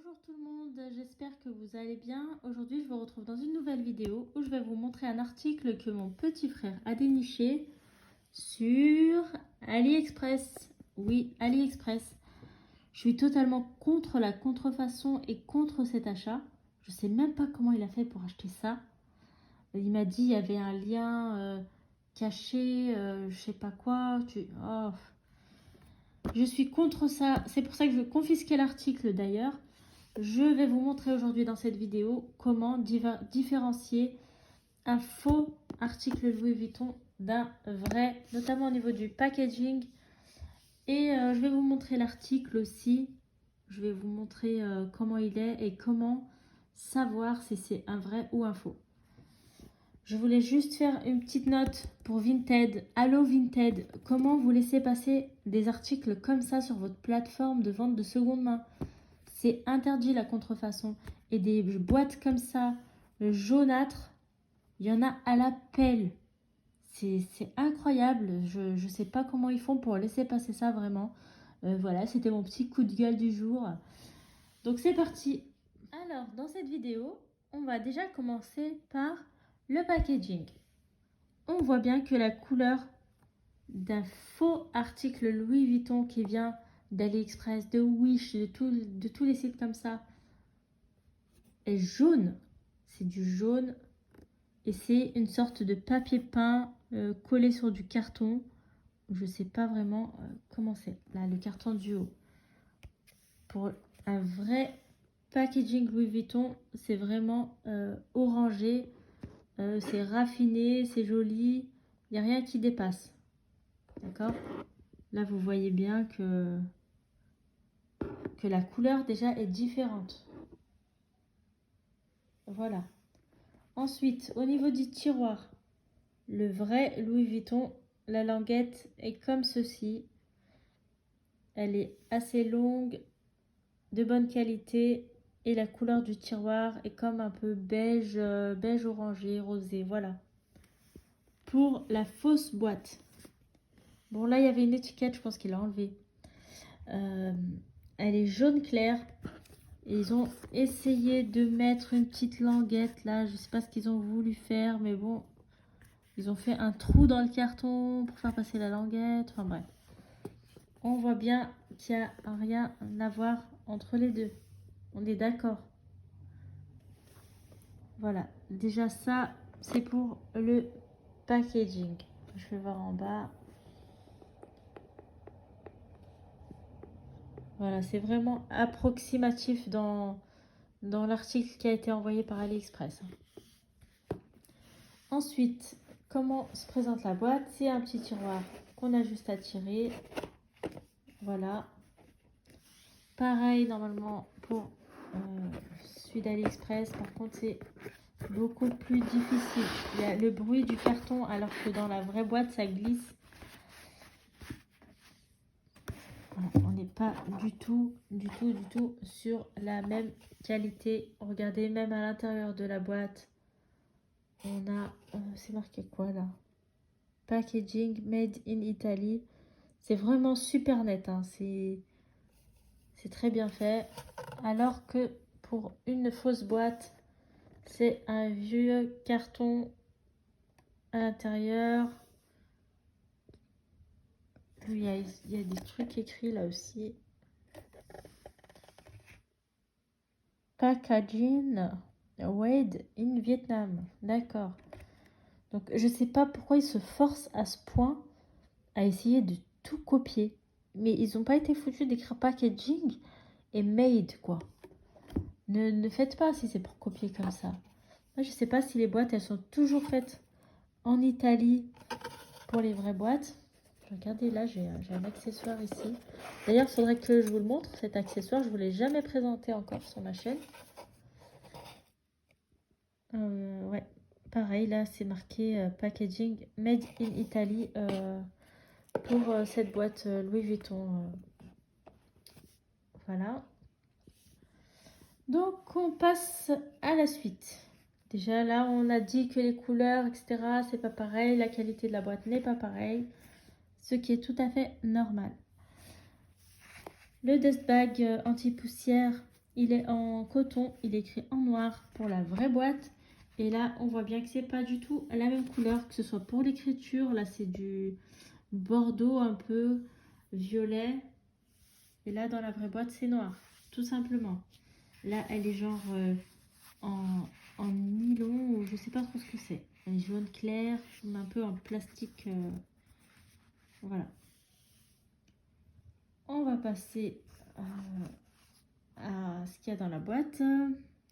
Bonjour tout le monde, j'espère que vous allez bien. Aujourd'hui, je vous retrouve dans une nouvelle vidéo où je vais vous montrer un article que mon petit frère a déniché sur AliExpress. Oui, AliExpress. Je suis totalement contre la contrefaçon et contre cet achat. Je sais même pas comment il a fait pour acheter ça. Il m'a dit il y avait un lien caché, je sais pas quoi. Oh. Je suis contre ça. C'est pour ça que je veux confisquer l'article d'ailleurs. Je vais vous montrer aujourd'hui dans cette vidéo comment différencier un faux article Louis Vuitton d'un vrai, notamment au niveau du packaging. Et je vais vous montrer l'article aussi. Je vais vous montrer comment il est et comment savoir si c'est un vrai ou un faux. Je voulais juste faire une petite note pour Vinted. Allô Vinted, comment vous laissez passer des articles comme ça sur votre plateforme de vente de seconde main? C'est interdit la contrefaçon. Et des boîtes comme ça, jaunâtres, il y en a à la pelle. C'est incroyable. Je ne sais pas comment ils font pour laisser passer ça vraiment. Voilà, c'était mon petit coup de gueule du jour. Donc c'est parti. Alors, dans cette vidéo, on va déjà commencer par le packaging. On voit bien que la couleur d'un faux article Louis Vuitton qui vient d'AliExpress, de Wish, de tous les sites comme ça, est jaune. C'est du jaune et c'est une sorte de papier peint collé sur du carton. Je sais pas vraiment comment c'est. Là, le carton du haut. Pour un vrai packaging Louis Vuitton, c'est vraiment orangé. C'est raffiné, c'est joli. Il n'y a rien qui dépasse. D'accord? Là, vous voyez bien que la couleur déjà est différente. Voilà. Ensuite, au niveau du tiroir, le vrai Louis Vuitton, la languette est comme ceci. Elle est assez longue, de bonne qualité et la couleur du tiroir est comme un peu beige, beige orangé, rosé. Voilà. Pour la fausse boîte. Bon, là, il y avait une étiquette, je pense qu'il a enlevé. Elle est jaune clair. Et ils ont essayé de mettre une petite languette là. Je ne sais pas ce qu'ils ont voulu faire, mais bon. Ils ont fait un trou dans le carton pour faire passer la languette. Enfin bref. On voit bien qu'il n'y a rien à voir entre les deux. On est d'accord. Voilà. Déjà ça, c'est pour le packaging. Je vais voir en bas. Voilà, c'est vraiment approximatif dans l'article qui a été envoyé par AliExpress. Ensuite, comment se présente la boîte? C'est un petit tiroir qu'on a juste à tirer. Voilà. Pareil, normalement, pour celui d'AliExpress. Par contre, c'est beaucoup plus difficile. Il y a le bruit du carton, alors que dans la vraie boîte, ça glisse. On n'est pas du tout sur la même qualité. Regardez, même à l'intérieur de la boîte, on a... c'est marqué quoi, là? Packaging made in Italy. C'est vraiment super net, hein. C'est très bien fait. Alors que pour une fausse boîte, c'est un vieux carton à l'intérieur. Il y a des trucs écrits là aussi. Packaging made in Vietnam. D'accord. Donc je sais pas pourquoi ils se forcent à ce point à essayer de tout copier. Mais ils n'ont pas été foutus d'écrire packaging et made quoi. Ne faites pas si c'est pour copier comme ça. Moi, je sais pas si les boîtes elles sont toujours faites en Italie pour les vraies boîtes. Regardez là, j'ai un accessoire ici. D'ailleurs, il faudrait que je vous le montre, cet accessoire. Je ne vous l'ai jamais présenté encore sur ma chaîne. Ouais, pareil, là, c'est marqué packaging made in Italy pour cette boîte Louis Vuitton. Voilà. Donc, on passe à la suite. Déjà, là, on a dit que les couleurs, etc., c'est pas pareil. La qualité de la boîte n'est pas pareille. Ce qui est tout à fait normal. Le dust bag anti-poussière Il est en coton, il est écrit en noir pour la vraie boîte. Et là, on voit bien que c'est pas du tout la même couleur, que ce soit pour l'écriture. Là, c'est du bordeaux un peu violet. Et là, dans la vraie boîte, c'est noir, tout simplement. Là, elle est genre en nylon ou je sais pas trop ce que c'est. Elle est jaune clair, un peu en plastique. Voilà. On va passer à ce qu'il y a dans la boîte.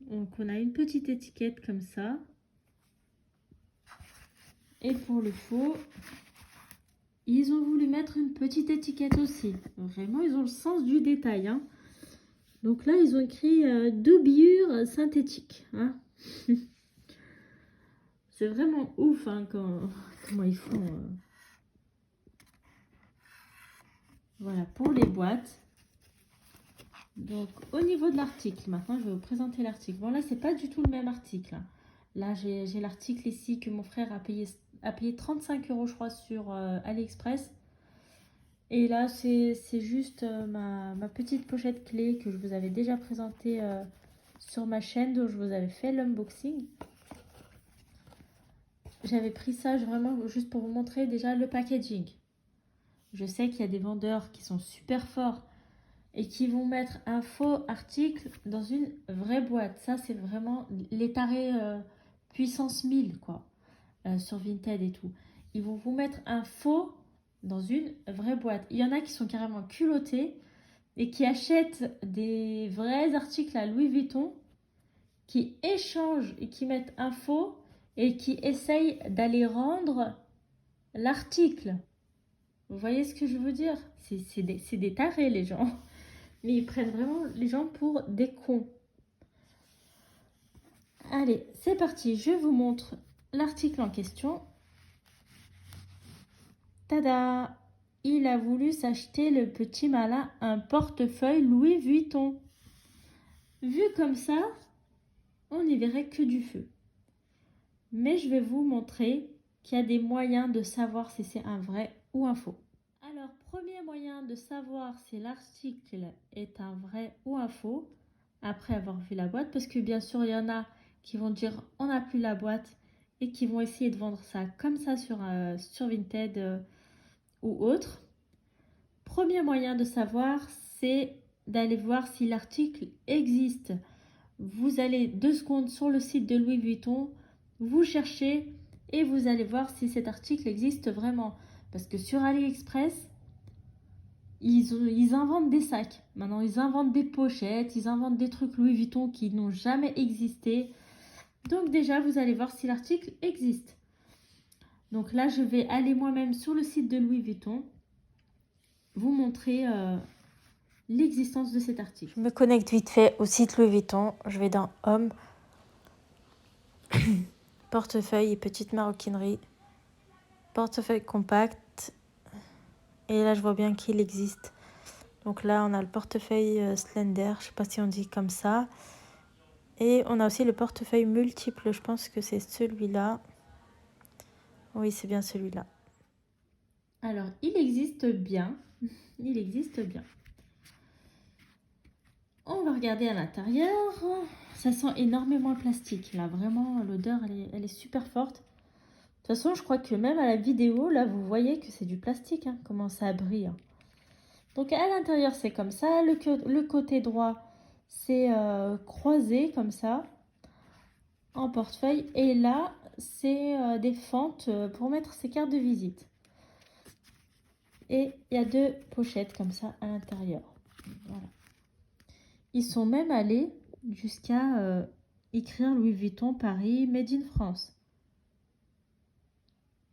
Donc, on a une petite étiquette comme ça. Et pour le faux, ils ont voulu mettre une petite étiquette aussi. Vraiment, ils ont le sens du détail. Hein. Donc là, ils ont écrit doublure synthétique. Hein. C'est vraiment ouf hein, comment ils font. Voilà, pour les boîtes. Donc, au niveau de l'article, maintenant, je vais vous présenter l'article. Bon, là, c'est pas du tout le même article. Hein. Là, j'ai l'article ici que mon frère a payé 35 € je crois, sur AliExpress. Et là, c'est juste ma petite pochette clé que je vous avais déjà présentée sur ma chaîne, dont je vous avais fait l'unboxing. J'avais pris ça vraiment juste pour vous montrer déjà le packaging. Je sais qu'il y a des vendeurs qui sont super forts et qui vont mettre un faux article dans une vraie boîte. Ça, c'est vraiment les tarés puissance 1000, quoi, sur Vinted et tout. Ils vont vous mettre un faux dans une vraie boîte. Il y en a qui sont carrément culottés et qui achètent des vrais articles à Louis Vuitton, qui échangent et qui mettent un faux et qui essayent d'aller rendre l'article. Vous voyez ce que je veux dire? C'est des tarés, les gens. Mais ils prennent vraiment les gens pour des cons. Allez, c'est parti. Je vous montre l'article en question. Tada! Il a voulu s'acheter, le petit malin, un portefeuille Louis Vuitton. Vu comme ça, on n'y verrait que du feu. Mais je vais vous montrer qu'il y a des moyens de savoir si c'est un vrai ou un faux. Alors, premier moyen de savoir si l'article est un vrai ou un faux, après avoir vu la boîte, parce que bien sûr, il y en a qui vont dire on n'a plus la boîte et qui vont essayer de vendre ça comme ça sur Vinted ou autre. Premier moyen de savoir, c'est d'aller voir si l'article existe. Vous allez 2 secondes sur le site de Louis Vuitton, vous cherchez et vous allez voir si cet article existe vraiment. Parce que sur AliExpress, ils inventent des sacs. Maintenant, ils inventent des pochettes, ils inventent des trucs Louis Vuitton qui n'ont jamais existé. Donc déjà, vous allez voir si l'article existe. Donc là, je vais aller moi-même sur le site de Louis Vuitton, vous montrer l'existence de cet article. Je me connecte vite fait au site Louis Vuitton. Je vais dans Homme, portefeuille et petite maroquinerie, portefeuille compact. Et là, je vois bien qu'il existe. Donc là, on a le portefeuille Slender, je ne sais pas si on dit comme ça. Et on a aussi le portefeuille multiple, je pense que c'est celui-là. Oui, c'est bien celui-là. Alors, il existe bien. Il existe bien. On va regarder à l'intérieur. Ça sent énormément le plastique. Là, vraiment, l'odeur, elle est super forte. De toute façon, je crois que même à la vidéo, là, vous voyez que c'est du plastique. Hein, comment ça brille. Hein. Donc, à l'intérieur, c'est comme ça. Le côté droit, c'est croisé comme ça, en portefeuille. Et là, c'est des fentes pour mettre ses cartes de visite. Et il y a 2 pochettes comme ça à l'intérieur. Voilà. Ils sont même allés jusqu'à écrire Louis Vuitton Paris Made in France.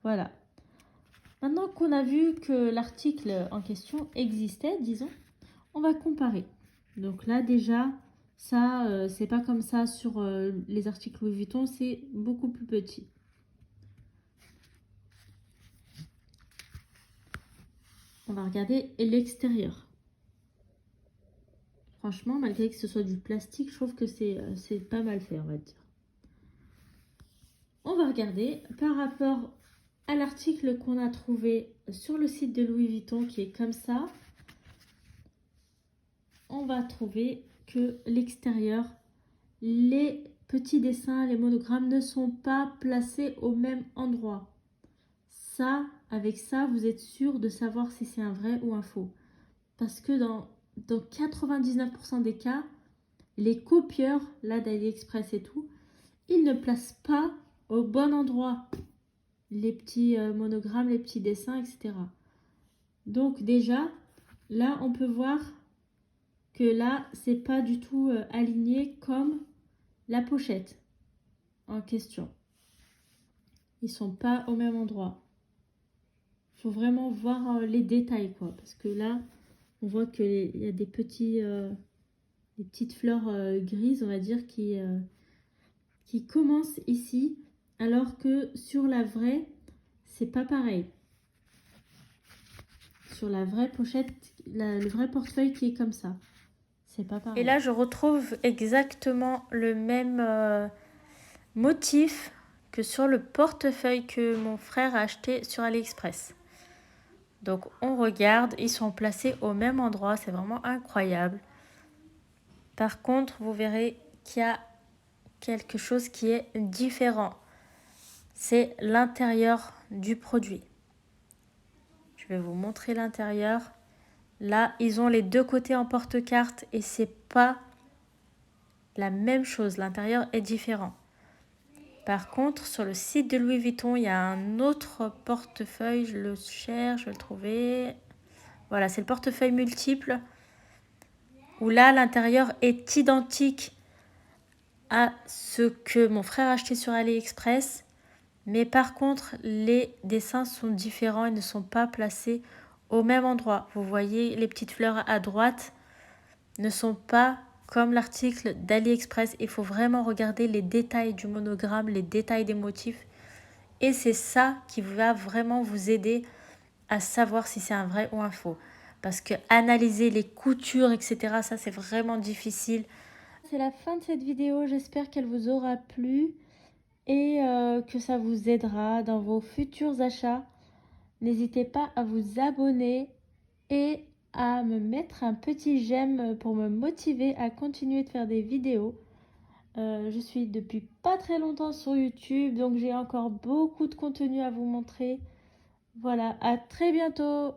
Voilà. Maintenant qu'on a vu que l'article en question existait, disons, on va comparer. Donc là déjà, ça, c'est pas comme ça sur les articles Louis Vuitton, c'est beaucoup plus petit. On va regarder l'extérieur. Franchement, malgré que ce soit du plastique, je trouve que c'est pas mal fait, on va dire. On va regarder par rapport à l'article qu'on a trouvé sur le site de Louis Vuitton, qui est comme ça. On va trouver que l'extérieur, les petits dessins, les monogrammes ne sont pas placés au même endroit. Ça, avec ça, vous êtes sûr de savoir si c'est un vrai ou un faux. Parce que dans 99% des cas, les copieurs, là d'AliExpress et tout, ils ne placent pas au bon endroit les petits monogrammes, les petits dessins, etc. Donc déjà, là, on peut voir que là, c'est pas du tout aligné comme la pochette en question. Ils sont pas au même endroit. Il faut vraiment voir les détails, quoi. Parce que là, on voit qu'il y a des petites fleurs grises, on va dire, qui commencent ici. Alors que sur la vraie, c'est pas pareil. Sur la vraie pochette, le vrai portefeuille qui est comme ça. C'est pas pareil. Et là, je retrouve exactement le même motif que sur le portefeuille que mon frère a acheté sur AliExpress. Donc, on regarde, ils sont placés au même endroit. C'est vraiment incroyable. Par contre, vous verrez qu'il y a quelque chose qui est différent. C'est l'intérieur du produit. Je vais vous montrer l'intérieur. Là, ils ont les deux côtés en porte-carte et c'est pas la même chose. L'intérieur est différent. Par contre, sur le site de Louis Vuitton, il y a un autre portefeuille. Je le cherche, je vais le trouver. Voilà, c'est le portefeuille multiple. Où là, l'intérieur est identique à ce que mon frère a acheté sur AliExpress. Mais par contre, les dessins sont différents et ne sont pas placés au même endroit. Vous voyez, les petites fleurs à droite ne sont pas comme l'article d'AliExpress. Il faut vraiment regarder les détails du monogramme, les détails des motifs. Et c'est ça qui va vraiment vous aider à savoir si c'est un vrai ou un faux. Parce que analyser les coutures, etc., ça c'est vraiment difficile. C'est la fin de cette vidéo. J'espère qu'elle vous aura plu et que ça vous aidera dans vos futurs achats. N'hésitez pas à vous abonner et à me mettre un petit j'aime pour me motiver à continuer de faire des vidéos. Je suis depuis pas très longtemps sur YouTube, donc j'ai encore beaucoup de contenu à vous montrer. Voilà, à très bientôt!